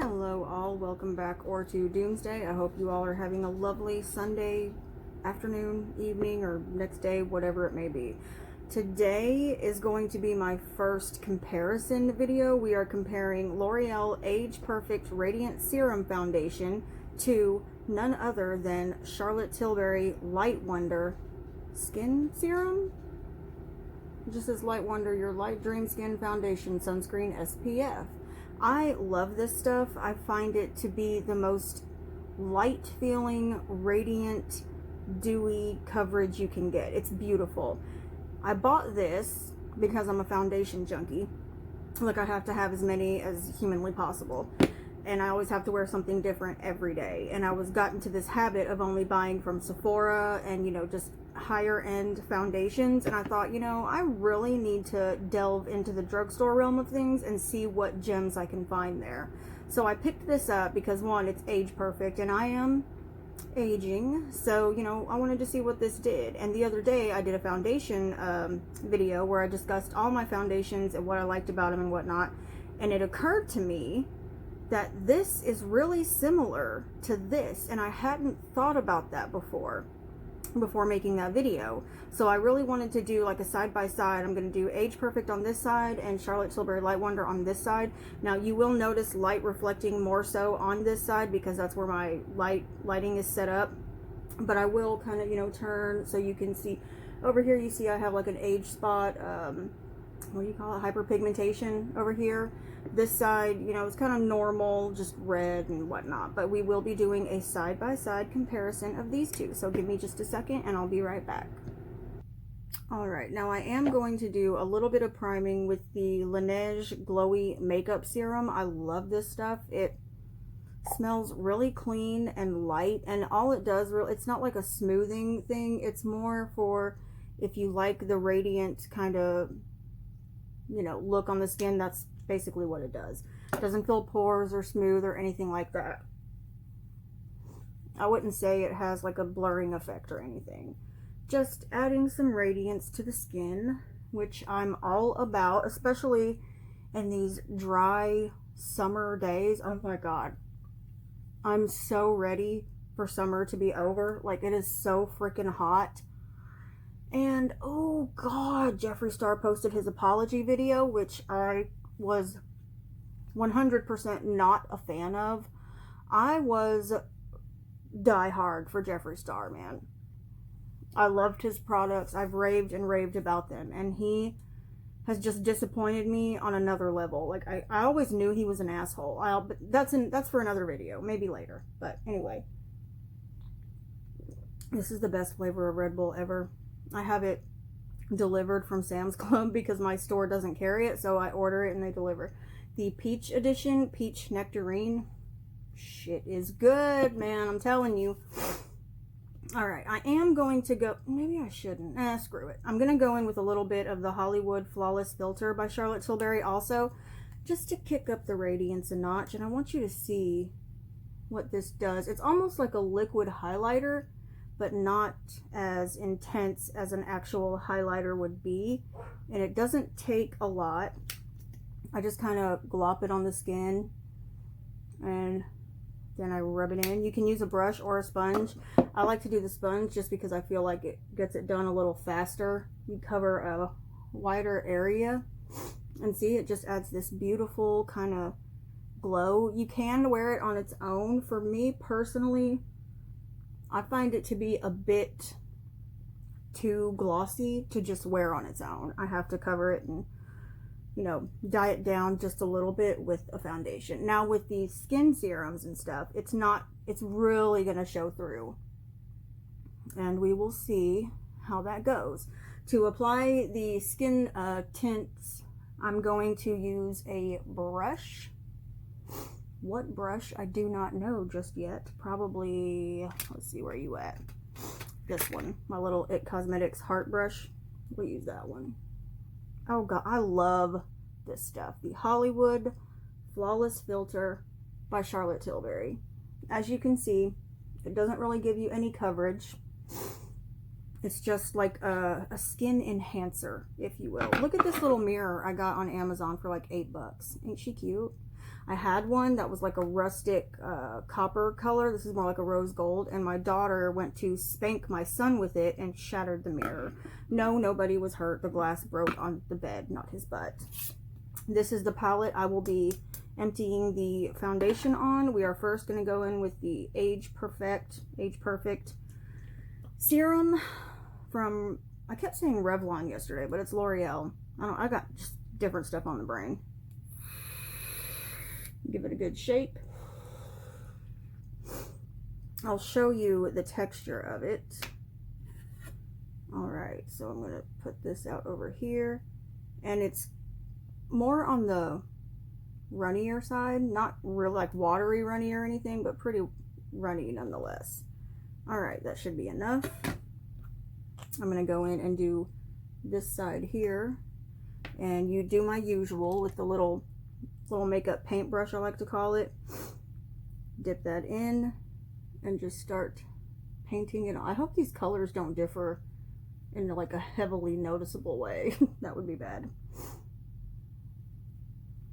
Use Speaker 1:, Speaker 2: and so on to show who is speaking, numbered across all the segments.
Speaker 1: Hello all, welcome back or to Doomsday. I hope you all are having a lovely Sunday afternoon, evening, or next day, whatever it may be. Today is going to be my first comparison video. We are comparing L'Oreal Age Perfect Radiant Serum Foundation to none other than Charlotte Tilbury Light Wonder Skin Serum. It just says Light Wonder, your light dream skin foundation, sunscreen, SPF. I love this stuff. I find it to be the most light feeling, radiant, dewy coverage you can get. It's beautiful. I bought this because I'm a foundation junkie. Like, I have to have as many as humanly possible. And I always have to wear something different every day. And I was gotten to this habit of only buying from Sephora and, just higher end foundations. And I thought, I really need to delve into the drugstore realm of things and see what gems I can find there. So I picked this up because, one, it's age perfect and I am aging. So, I wanted to see what this did. And the other day I did a foundation video where I discussed all my foundations and what I liked about them and whatnot. And it occurred to me that this is really similar to this, and I hadn't thought about that before making that video. So I really wanted to do like a side-by-side. I'm going to do Age Perfect on this side and Charlotte Tilbury Light Wonder on this side. Now you will notice light reflecting more so on this side because that's where my lighting is set up, but I will kind of turn so you can see. Over here you see I have like an age spot, what do you call it, hyperpigmentation over here. This side, it's kind of normal, just red and whatnot. But we will be doing a side-by-side comparison of these two. So give me just a second and I'll be right back. Alright, now I am going to do a little bit of priming with the Laneige Glowy Makeup Serum. I love this stuff. It smells really clean and light. And all it does, it's not like a smoothing thing. It's more for if you like the radiant kind of, look on the skin. That's basically what it does. It doesn't fill pores or smooth or anything like that. I wouldn't say it has like a blurring effect or anything. Just adding some radiance to the skin, which I'm all about, especially in these dry summer days. Oh my god. I'm so ready for summer to be over. Like, it is so freaking hot. And oh god, Jeffree Star posted his apology video, which I was 100% not a fan of. I was die hard for Jeffree Star, man. I loved his products. I've raved and raved about them, and he has just disappointed me on another level. Like, I always knew he was an asshole. But that's for another video, maybe later. But anyway, this is the best flavor of Red Bull ever. I have it delivered from Sam's Club because my store doesn't carry it, so I order it and they deliver. The Peach Edition, Peach Nectarine, shit is good, man, I'm telling you. Alright, I am going to go, maybe I shouldn't, screw it. I'm going to go in with a little bit of the Hollywood Flawless Filter by Charlotte Tilbury also, just to kick up the radiance a notch, and I want you to see what this does. It's almost like a liquid highlighter, but not as intense as an actual highlighter would be. And it doesn't take a lot. I just kind of glop it on the skin and then I rub it in. You can use a brush or a sponge. I like to do the sponge just because I feel like it gets it done a little faster. You cover a wider area and see, it just adds this beautiful kind of glow. You can wear it on its own. For me personally, I find it to be a bit too glossy to just wear on its own. I have to cover it and, dye it down just a little bit with a foundation. Now with these skin serums and stuff, it's really going to show through. And we will see how that goes. To apply the skin tints, I'm going to use a brush. What brush? I do not know just yet. Probably, let's see, where you at? This one, my little It Cosmetics heart brush. We'll use that one. Oh god, I love this stuff. The Hollywood Flawless Filter by Charlotte Tilbury. As you can see, it doesn't really give you any coverage. It's just like a skin enhancer, if you will. Look at this little mirror I got on Amazon for like $8. Ain't she cute? I had one that was like a rustic copper color. This is more like a rose gold, and my daughter went to spank my son with it and shattered the mirror. No, nobody was hurt. The glass broke on the bed, not his butt. This is the palette I will be emptying the foundation on. We are first going to go in with the Age Perfect serum from, I kept saying Revlon yesterday, but it's L'Oreal. I got just different stuff on the brain. Give it a good shape. I'll show you the texture of it. Alright, so I'm going to put this out over here. And it's more on the runnier side. Not real like watery runny or anything, but pretty runny nonetheless. Alright, that should be enough. I'm going to go in and do this side here. And you do my usual with the little makeup paintbrush, I like to call it. Dip that in and just start painting it. I hope these colors don't differ in like a heavily noticeable way. That would be bad.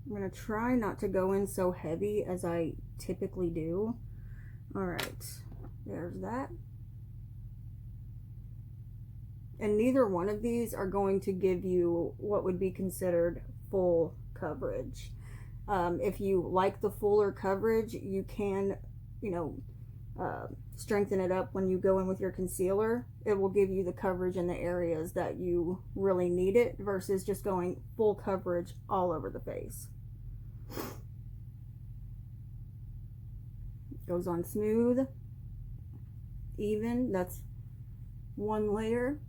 Speaker 1: I'm going to try not to go in so heavy as I typically do. Alright, there's that. And neither one of these are going to give you what would be considered full coverage. If you like the fuller coverage, you can, strengthen it up when you go in with your concealer. It will give you the coverage in the areas that you really need it versus just going full coverage all over the face. Goes on smooth, even. That's one layer.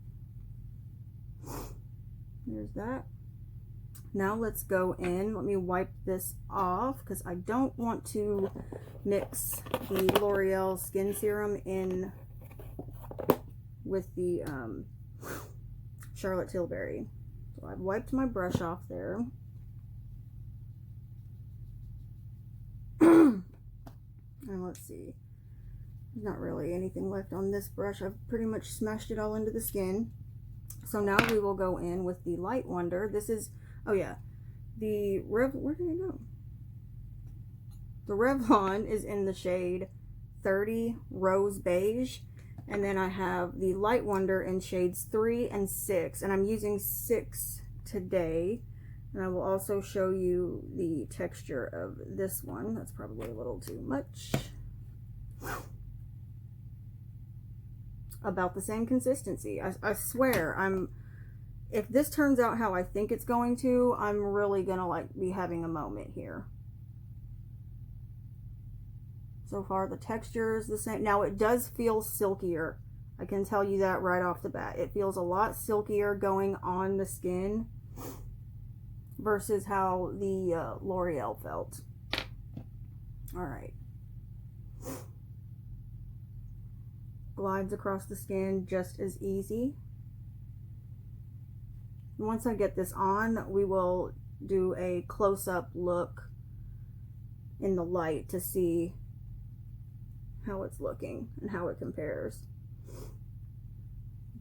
Speaker 1: There's that. Now let's go in. Let me wipe this off because I don't want to mix the L'Oreal skin serum in with the Charlotte Tilbury. So I've wiped my brush off there. And let's see. There's not really anything left on this brush. I've pretty much smashed it all into the skin. So now we will go in with the Light Wonder. This is, oh yeah, where did it go? The Revlon is in the shade 30 Rose Beige. And then I have the Light Wonder in shades 3 and 6. And I'm using 6 today. And I will also show you the texture of this one. That's probably a little too much. About the same consistency. I swear, if this turns out how I think it's going to, I'm really gonna be having a moment here. So far the texture is the same. Now it does feel silkier. I can tell you that right off the bat. It feels a lot silkier going on the skin versus how the L'Oreal felt. Alright. Glides across the skin just as easy. Once I get this on, we will do a close-up look in the light to see how it's looking and how it compares.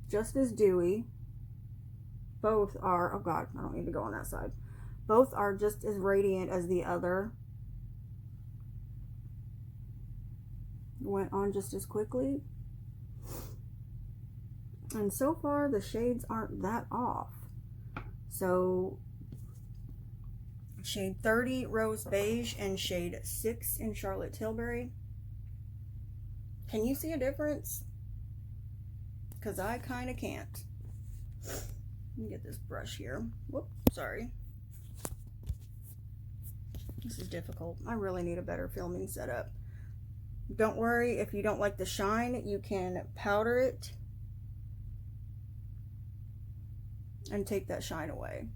Speaker 1: Just as dewy. Both are, oh god, I don't need to go on that side. Both are just as radiant as the other. Went on just as quickly. And so far the shades aren't that off. So shade 30 Rose Beige and shade 6 in Charlotte Tilbury. Can you see a difference? Because I kind of can't. Let me get this brush here. Whoop, sorry. This is difficult. I really need a better filming setup. Don't worry, if you don't like the shine, you can powder it and take that shine away.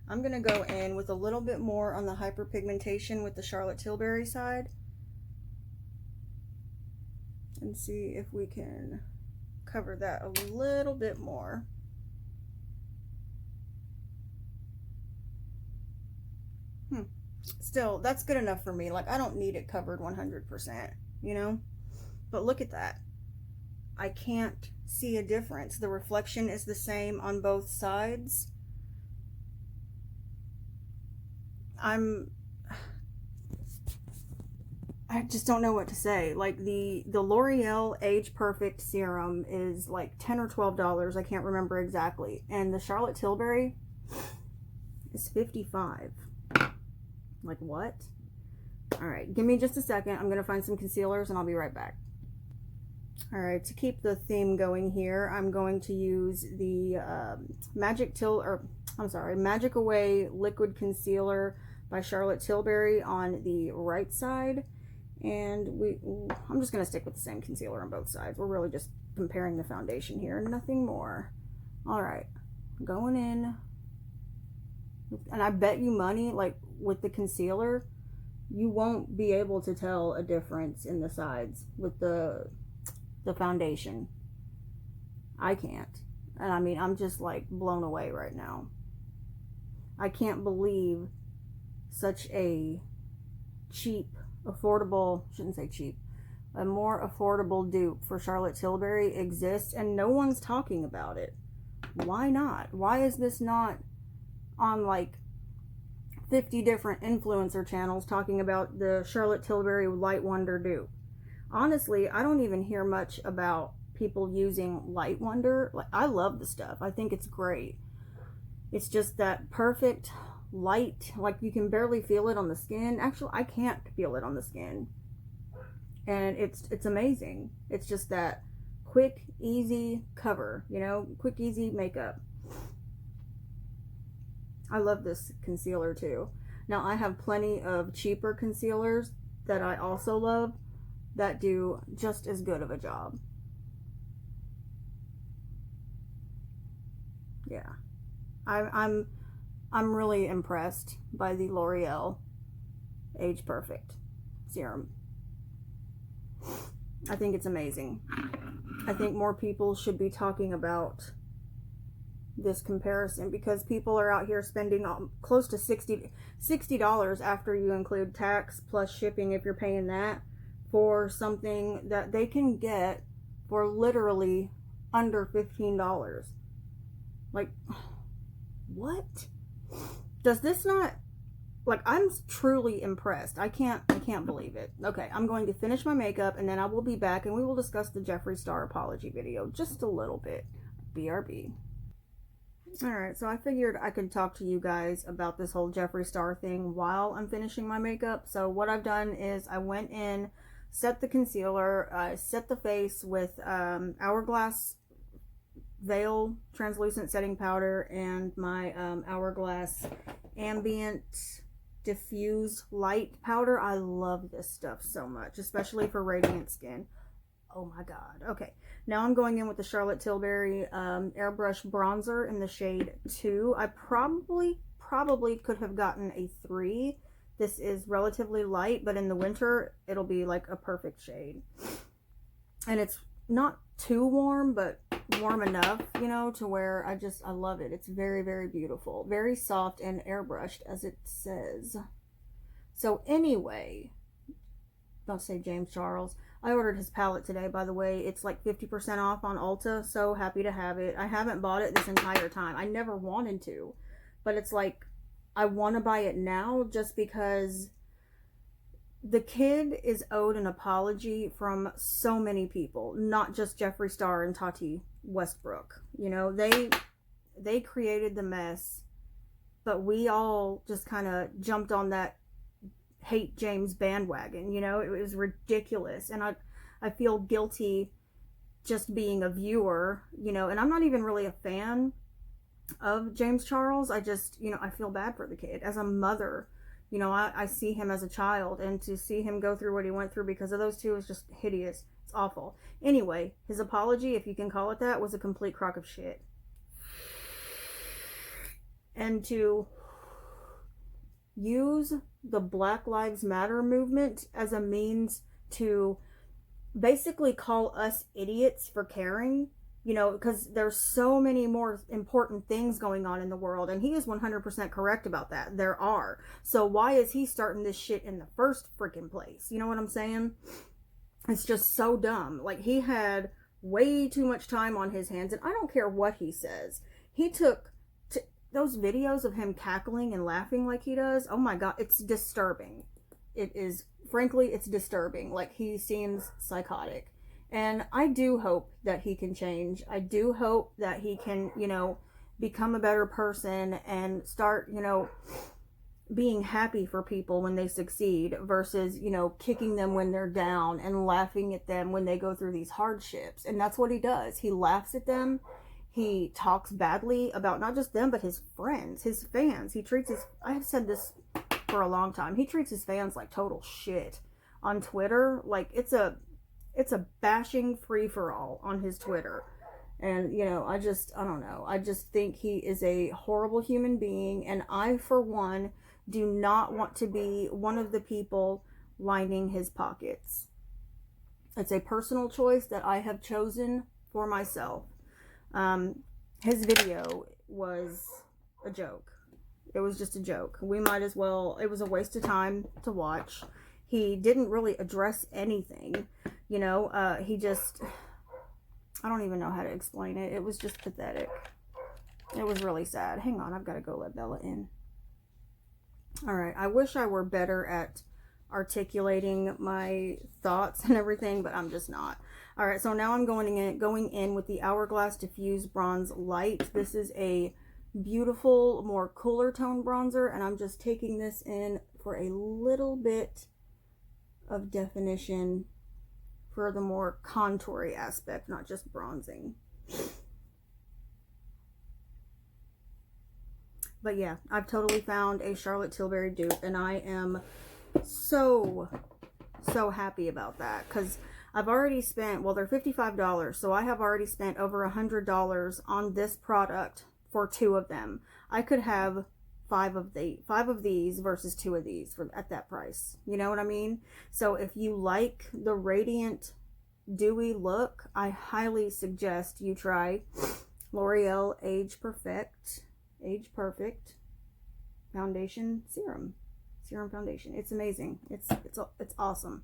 Speaker 1: I'm going to go in with a little bit more on the hyperpigmentation with the Charlotte Tilbury side and see if we can cover that a little bit more. Still, that's good enough for me. Like, I don't need it covered 100%, you know? But look at that. I can't see a difference. The reflection is the same on both sides. I just don't know what to say. Like the L'Oreal Age Perfect serum is like $10 or $12. I can't remember exactly. And the Charlotte Tilbury is $55. Like what? All right, give me just a second. I'm gonna find some concealers and I'll be right back. All right, to keep the theme going here, I'm going to use the Magic Away Liquid Concealer by Charlotte Tilbury on the right side. And I'm just going to stick with the same concealer on both sides. We're really just comparing the foundation here, nothing more. All right, going in. And I bet you money, like with the concealer, you won't be able to tell a difference in the sides with the foundation. I can't. And I mean, I'm just like blown away right now. I can't believe such a cheap, affordable, shouldn't say cheap, a more affordable dupe for Charlotte Tilbury exists and no one's talking about it. Why not? Why is this not on like 50 different influencer channels talking about the Charlotte Tilbury Light Wonder dupe? Honestly, I don't even hear much about people using Light Wonder. Like, I love the stuff. I think it's great. It's just that perfect light, like you can barely feel it on the skin. Actually, I can't feel it on the skin. And it's amazing. It's just that quick, easy cover, you know, quick, easy makeup. I love this concealer too. Now, I have plenty of cheaper concealers that I also love that do just as good of a job. Yeah. I'm really impressed by the L'Oreal Age Perfect serum. I think it's amazing. I think more people should be talking about this comparison because people are out here spending close to $60 after you include tax plus shipping if you're paying that for something that they can get for literally under $15. Like, what? Does this not, like, I'm truly impressed. I can't believe it. Okay, I'm going to finish my makeup and then I will be back and we will discuss the Jeffree Star apology video just a little bit. BRB. Alright, so I figured I could talk to you guys about this whole Jeffree Star thing while I'm finishing my makeup. So what I've done is I went in, set the concealer, set the face with Hourglass Veil Translucent Setting Powder and my Hourglass Ambient Diffuse Light Powder. I love this stuff so much, especially for radiant skin. Oh my god. Okay, now I'm going in with the Charlotte Tilbury Airbrush Bronzer in the shade 2. I probably could have gotten a 3. This is relatively light, but in the winter, it'll be like a perfect shade. And it's not too warm, but warm enough, you know, to where I love it. It's very, very beautiful. Very soft and airbrushed, as it says. So anyway, don't say James Charles. I ordered his palette today, by the way. It's like 50% off on Ulta. So happy to have it. I haven't bought it this entire time. I never wanted to. But it's like, I want to buy it now just because the kid is owed an apology from so many people. Not just Jeffree Star and Tati Westbrook. You know, they created the mess. But we all just kind of jumped on that hate James bandwagon, you know. It was ridiculous, and I feel guilty just being a viewer, you know, and I'm not even really a fan of James Charles. I just, you know, I feel bad for the kid as a mother. You know, I see him as a child, and to see him go through what he went through because of those two is just hideous. It's awful. Anyway, his apology, if you can call it that, was a complete crock of shit. And to use the Black Lives Matter movement as a means to basically call us idiots for caring, you know, because there's so many more important things going on in the world, and he is 100% correct about that. There are. So why is he starting this shit in the first freaking place? You know what I'm saying? It's just so dumb. Like, he had way too much time on his hands, and I don't care what he says. He took those videos of him cackling and laughing like he does. Oh my god, it's disturbing. it is, frankly, it's disturbing. Like, he seems psychotic. And I do hope that he can change. I do hope that he can, you know, become a better person and start, you know, being happy for people when they succeed versus, you know, kicking them when they're down and laughing at them when they go through these hardships. And that's what he does. He laughs at them. He talks badly about not just them, but his friends, his fans. He treats his, I have said this for a long time, he treats his fans like total shit on Twitter. Like, it's a bashing free-for-all on his Twitter. And, you know, I don't know. I just think he is a horrible human being. And I, for one, do not want to be one of the people lining his pockets. It's a personal choice that I have chosen for myself. His video was a joke. It was just a joke. We might as well, it was a waste of time to watch. He didn't really address anything. You know, he just, I don't even know how to explain it. It was just pathetic. It was really sad. Hang on, I've got to go let Bella in. Alright, I wish I were better at articulating my thoughts and everything, but I'm just not. Alright, so now I'm going in with the Hourglass Diffuse Bronze Light. This is a beautiful, more cooler tone bronzer, and I'm just taking this in for a little bit of definition for the more contoury aspect, not just bronzing. But yeah, I've totally found a Charlotte Tilbury dupe, and I am so happy about that, because I've already spent, well, they're $55, so I have already spent over $100 on this product for 2 of them. I could have 5 of these versus 2 of these at that price. You know what I mean? So if you like the radiant, dewy look, I highly suggest you try L'Oreal Age Perfect Foundation Serum Foundation. It's amazing. It's awesome.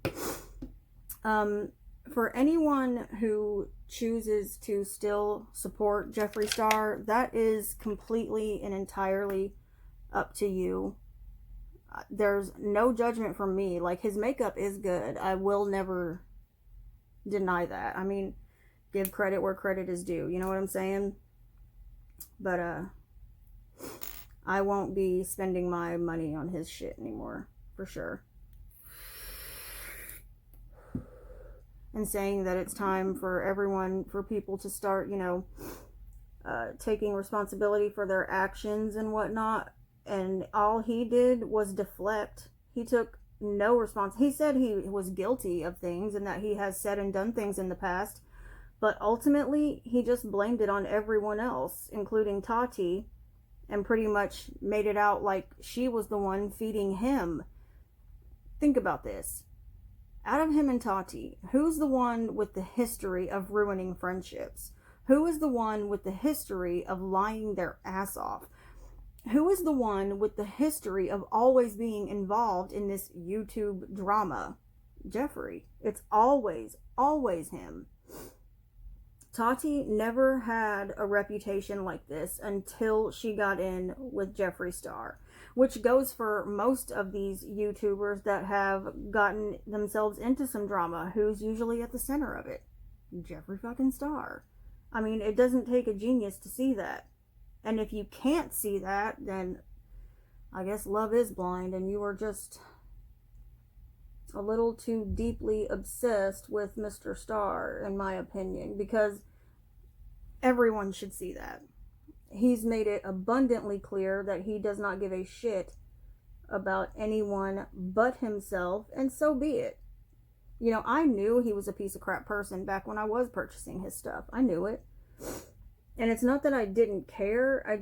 Speaker 1: For anyone who chooses to still support Jeffree Star, that is completely and entirely up to you. There's no judgment from me. Like, his makeup is good. I will never deny that. I mean, give credit where credit is due. You know what I'm saying? But, I won't be spending my money on his shit anymore, for sure. And saying that it's time for people to start, you know, taking responsibility for their actions and whatnot. And all he did was deflect. He took no response. He said he was guilty of things and that he has said and done things in the past. But ultimately, he just blamed it on everyone else, including Tati, and pretty much made it out like she was the one feeding him. Think about this. Out of him and Tati, who's the one with the history of ruining friendships? Who is the one with the history of lying their ass off? Who is the one with the history of always being involved in this YouTube drama? Jeffree. It's always him. Tati never had a reputation like this until she got in with Jeffree Star, which goes for most of these YouTubers that have gotten themselves into some drama. Who's usually at the center of it? Jeffree fucking Star. I mean, it doesn't take a genius to see that. And if you can't see that, then I guess love is blind and you are just a little too deeply obsessed with Mr. Star, in my opinion, because everyone should see that. He's made it abundantly clear that he does not give a shit about anyone but himself, and so be it. You know, I knew he was a piece of crap person back when I was purchasing his stuff. I knew it. And it's not that I didn't care. I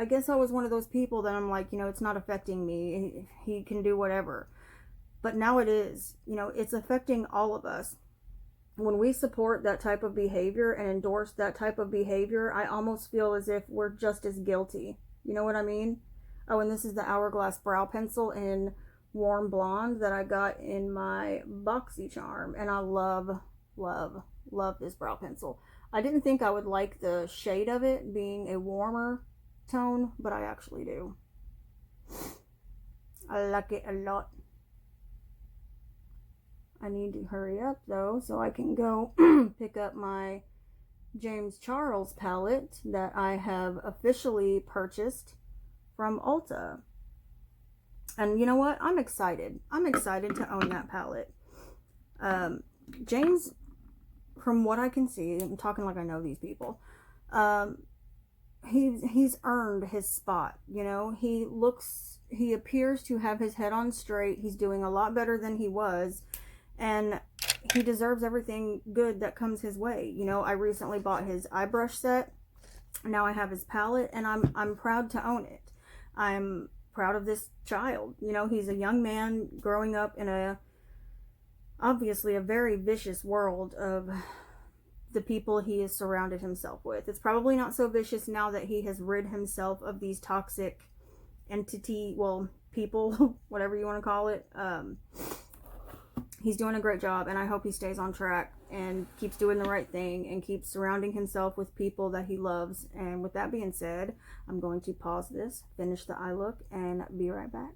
Speaker 1: guess I was one of those people that I'm like, you know, it's not affecting me. He can do whatever. But now it is. You know, it's affecting all of us. When we support that type of behavior and endorse that type of behavior, I almost feel as if we're just as guilty. You know what I mean? Oh, and this is the Hourglass brow pencil in Warm Blonde that I got in my BoxyCharm. And I love, love, love this brow pencil. I didn't think I would like the shade of it being a warmer tone, but I actually do. I like it a lot. I need to hurry up though so I can go pick up my James Charles palette that I have officially purchased from Ulta. And you know what? I'm excited. I'm excited to own that palette. James, from what I can see, I'm talking like I know these people. He's earned his spot. You know, he appears to have his head on straight. He's doing a lot better than he was, and he deserves everything good that comes his way. You know, I recently bought his eyebrush set. Now I have his palette, and I'm proud to own it. I'm proud of this child. You know, he's a young man growing up in obviously a very vicious world of the people he has surrounded himself with. It's probably not so vicious now that he has rid himself of these toxic people, whatever you want to call it. He's doing a great job, and I hope he stays on track and keeps doing the right thing and keeps surrounding himself with people that he loves. And with that being said, I'm going to pause this, finish the eye look, and be right back.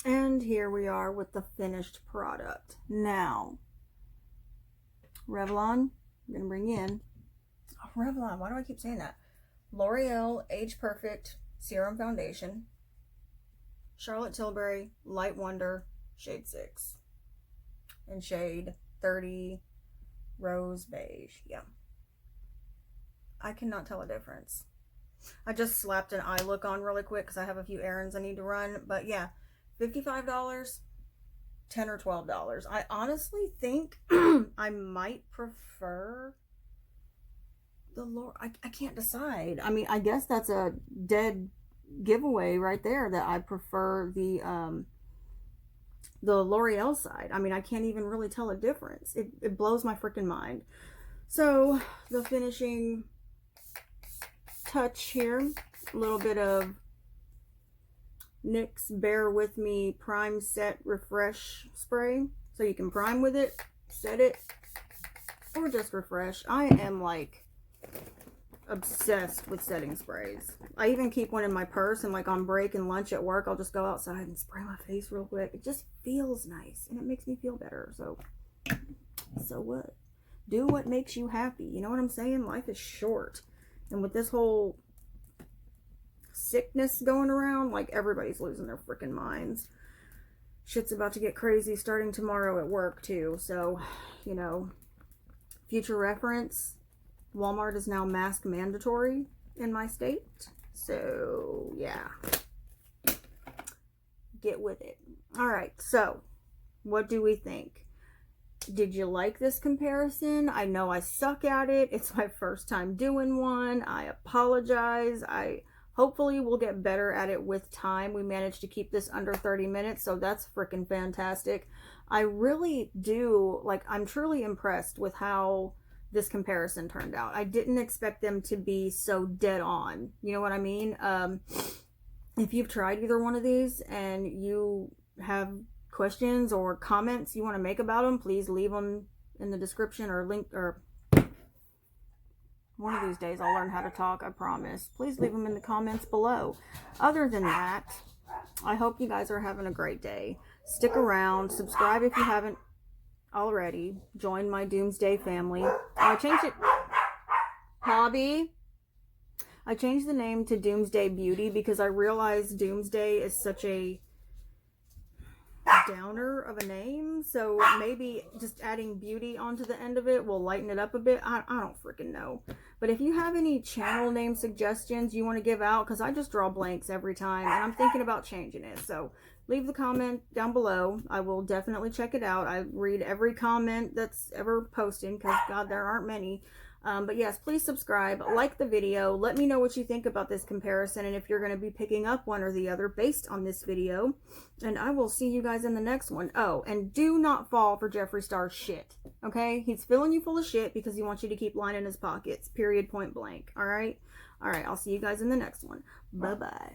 Speaker 1: And here we are with the finished product. Now, Revlon, I'm going to bring in, Revlon, why do I keep saying that? L'Oreal Age Perfect Serum Foundation. Charlotte Tilbury Light Wonder shade 6 and shade 30 Rose Beige. Yeah, I cannot tell a difference. I just slapped an eye look on really quick because I have a few errands I need to run, but yeah, $55, $10 or $12. I honestly think I might prefer the L'Oreal. I can't decide. I mean, I guess that's a dead giveaway right there that I prefer the L'Oreal side. I mean, I can't even really tell a difference. It blows my freaking mind. So the finishing touch here, a little bit of NYX Bear With Me Prime Set Refresh spray. So you can prime with it, set it, or just refresh. I am like obsessed with setting sprays. I even keep one in my purse, and like on break and lunch at work, I'll just go outside and spray my face real quick. It just feels nice and it makes me feel better. So what? Do what makes you happy. You know what I'm saying? Life is short. And with this whole sickness going around, like everybody's losing their freaking minds. Shit's about to get crazy starting tomorrow at work too. So, you know, future reference, Walmart is now mask mandatory in my state. So, yeah. Get with it. Alright, so, what do we think? Did you like this comparison? I know I suck at it. It's my first time doing one. I apologize. I hopefully will get better at it with time. We managed to keep this under 30 minutes, so that's freaking fantastic. I really do, like, I'm truly impressed with how this comparison turned out. I didn't expect them to be so dead on. You know what I mean? If you've tried either one of these and you have questions or comments you want to make about them, please leave them in the description or link, or one of these days I'll learn how to talk, I promise. Please leave them in the comments below. Other than that, I hope you guys are having a great day. Stick around, subscribe if you haven't already. Join my Doomsday family. I changed it. Hobby. I changed the name to Doomsday Beauty because I realized Doomsday is such a downer of a name. So maybe just adding beauty onto the end of it will lighten it up a bit. I don't freaking know. But if you have any channel name suggestions you want to give out, because I just draw blanks every time and I'm thinking about changing it. So leave the comment down below. I will definitely check it out. I read every comment that's ever posted because, God, there aren't many. But yes, please subscribe, like the video, let me know what you think about this comparison and if you're going to be picking up one or the other based on this video. And I will see you guys in the next one. Oh, and do not fall for Jeffree Star's shit, okay? He's filling you full of shit because he wants you to keep lining his pockets, period, point blank, alright? Alright, I'll see you guys in the next one. Bye-bye.